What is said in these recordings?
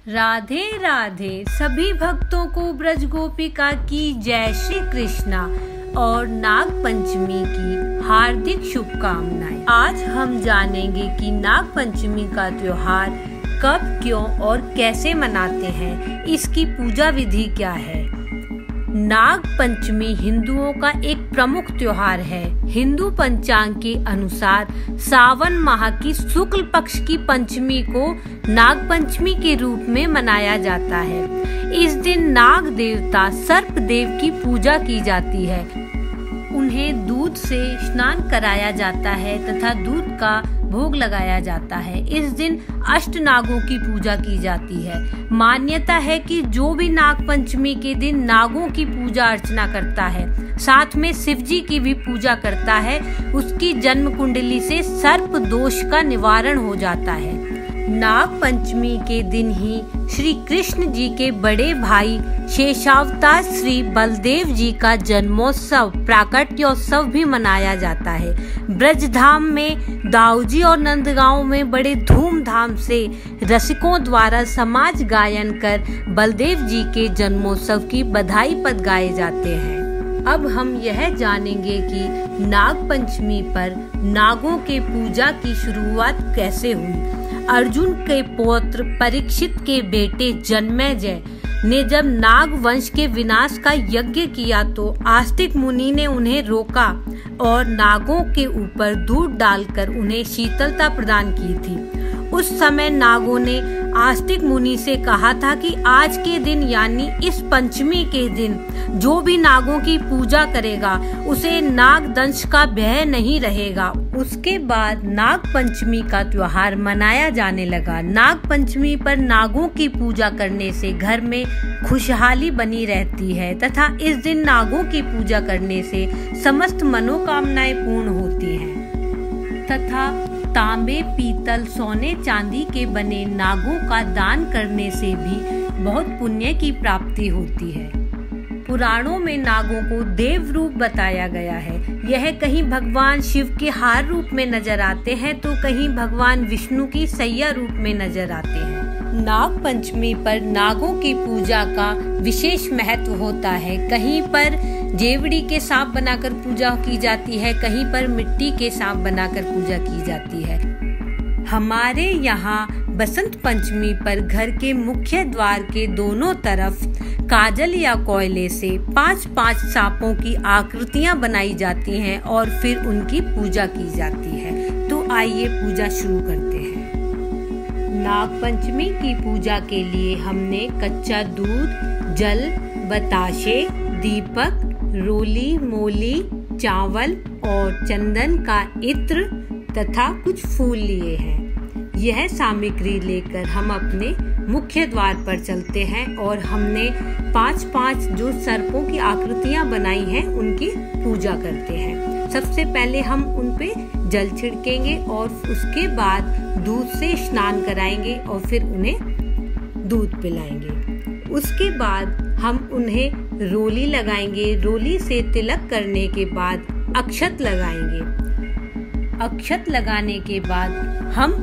राधे राधे सभी भक्तों को ब्रज गोपिका की जय श्री कृष्णा और नाग पंचमी की हार्दिक शुभकामनाएं। आज हम जानेंगे कि नाग पंचमी का त्योहार कब, क्यों और कैसे मनाते हैं, इसकी पूजा विधि क्या है। नाग पंचमी हिंदुओं का एक प्रमुख त्योहार है। हिंदू पंचांग के अनुसार सावन माह की शुक्ल पक्ष की पंचमी को नाग पंचमी के रूप में मनाया जाता है। इस दिन नाग देवता सर्प देव की पूजा की जाती है। उन्हें दूध से स्नान कराया जाता है तथा दूध का भोग लगाया जाता है। इस दिन अष्ट नागों की पूजा की जाती है। मान्यता है कि जो भी नाग पंचमी के दिन नागों की पूजा अर्चना करता है, साथ में शिव जी की भी पूजा करता है, उसकी जन्म कुंडली से सर्प दोष का निवारण हो जाता है। नाग पंचमी के दिन ही श्री कृष्ण जी के बड़े भाई शेषावतार श्री बलदेव जी का जन्मोत्सव प्राकट्योत्सव भी मनाया जाता है। ब्रजधाम में दाऊजी और नंदगांव में बड़े धूमधाम से रसिकों द्वारा समाज गायन कर बलदेव जी के जन्मोत्सव की बधाई पद गाए जाते हैं। अब हम यह जानेंगे कि नाग पंचमी पर नागों के पूजा की शुरुआत कैसे हुई। अर्जुन के पौत्र परीक्षित के बेटे जन्मेजय ने जब नाग वंश के विनाश का यज्ञ किया तो आस्तिक मुनि ने उन्हें रोका और नागों के ऊपर दूध डालकर उन्हें शीतलता प्रदान की थी। उस समय नागों ने आस्तिक मुनि से कहा था कि आज के दिन यानी इस पंचमी के दिन जो भी नागों की पूजा करेगा उसे नाग दंश का भय नहीं रहेगा। उसके बाद नाग पंचमी का त्योहार मनाया जाने लगा। नाग पंचमी पर नागों की पूजा करने से घर में खुशहाली बनी रहती है तथा इस दिन नागों की पूजा करने से समस्त मनोकामनाएं पूर्ण होती हैं तथा तांबे, पीतल, सोने, चांदी के बने नागों का दान करने से भी बहुत पुण्य की प्राप्ति होती है। पुराणों में नागों को देव रूप बताया गया है। यह कहीं भगवान शिव के हार रूप में नजर आते हैं तो कहीं भगवान विष्णु की सैया रूप में नजर आते हैं। नाग पंचमी पर नागों की पूजा का विशेष महत्व होता है। कहीं पर जेवड़ी के सांप बनाकर पूजा की जाती है, कहीं पर मिट्टी के सांप बनाकर पूजा की जाती है। हमारे यहाँ बसंत पंचमी पर घर के मुख्य द्वार के दोनों तरफ काजल या कोयले से 5-5 सांपों की आकृतियां बनाई जाती हैं और फिर उनकी पूजा की जाती है। तो आइए पूजा शुरू करते हैं। नाग पंचमी की पूजा के लिए हमने कच्चा दूध, जल, बताशे, दीपक, रोली, मोली, चावल और चंदन का इत्र तथा कुछ फूल लिए हैं। यह सामग्री लेकर हम अपने मुख्य द्वार पर चलते हैं और हमने 5-5 जो सर्पों की आकृतियां बनाई हैं उनकी पूजा करते हैं। सबसे पहले हम उन पे जल छिड़केंगे और उसके बाद दूध से स्नान कराएंगे और फिर उन्हें दूध पिलाएंगे। उसके बाद हम उन्हें रोली लगाएंगे। रोली से तिलक करने के बाद अक्षत लगाएंगे। अक्षत लगाने के बाद हम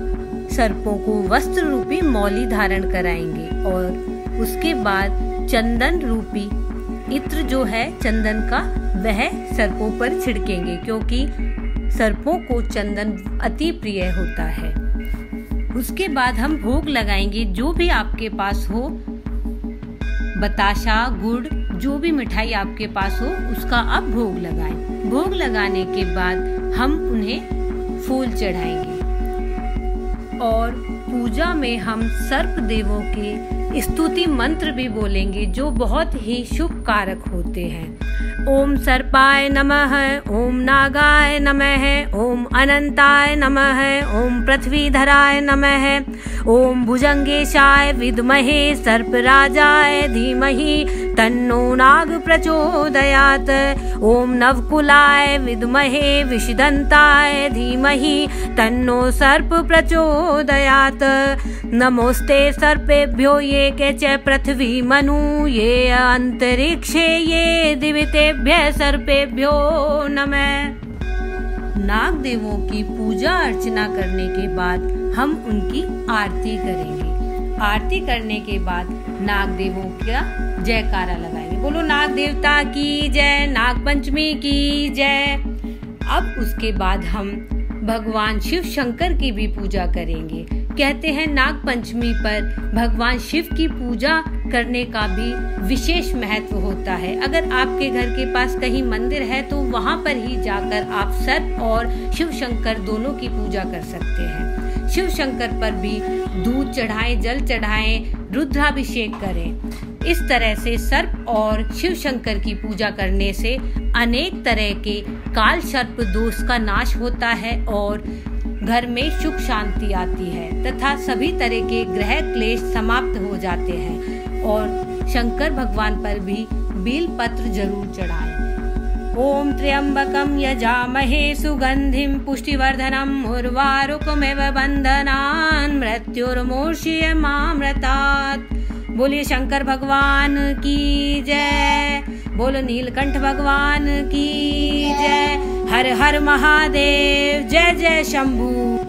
सर्पों को वस्त्र रूपी मौली धारण कराएंगे और उसके बाद चंदन रूपी इत्र जो है चंदन का वह सर्पों पर छिड़केंगे क्योंकि सर्पों को चंदन अति प्रिय होता है। उसके बाद हम भोग लगाएंगे। जो भी आपके पास हो, बताशा, गुड़, जो भी मिठाई आपके पास हो उसका आप भोग लगाएं। भोग लगाने के बाद हम उन्हें फूल चढ़ाएंगे और पूजा में हम सर्प देवों के स्तुति मंत्र भी बोलेंगे जो बहुत ही शुभ कारक होते हैं। ओम सर्पाय नमः, ओम नागाय नमः, ओम अनंताय नमः, ओम पृथ्वीधराय नमः, ओम भुजंगेशाय विद्महे सर्पराजाय धीमहि तन्नो नाग प्रचोदयात्, ओम नवकुलाय विद्महे विषदंताय धीमहि तन्नो सर्प प्रचोदयात्। नमोस्ते सर्पेभ्यो ये के च पृथ्वी मनु ये अंतरिक्षे ये दिवितेभ्य सर्पेभ्यो नमः। नाग देवों की पूजा अर्चना करने के बाद हम उनकी आरती करेंगे। आरती करने के बाद नाग देवों का जयकारा लगाएंगे। बोलो नाग देवता की जय, नाग पंचमी की जय। अब उसके बाद हम भगवान शिव शंकर की भी पूजा करेंगे। कहते हैं नाग पंचमी पर भगवान शिव की पूजा करने का भी विशेष महत्व होता है। अगर आपके घर के पास कहीं मंदिर है तो वहाँ पर ही जाकर आप सर्प और शिव शंकर दोनों की पूजा कर सकते हैं। शिव शंकर पर भी दूध चढ़ाएं, जल चढ़ाएं, रुद्राभिषेक करें। इस तरह से सर्प और शिव शंकर की पूजा करने से अनेक तरह के काल सर्प दोष का नाश होता है और घर में सुख शांति आती है तथा सभी तरह के ग्रह क्लेश समाप्त हो जाते हैं। और शंकर भगवान पर भी बेल पत्र जरूर चढ़ाएं। ओम त्र्यंबकम यजामहे सुगंधिम पुष्टिवर्धनम उर्वारुकमेव बंधनान् मृत्युर्मोक्ष्यमामृतात्। बोलिए शंकर भगवान की जय, बोलो नीलकंठ भगवान की जय। हर हर महादेव, जय जय शंभू।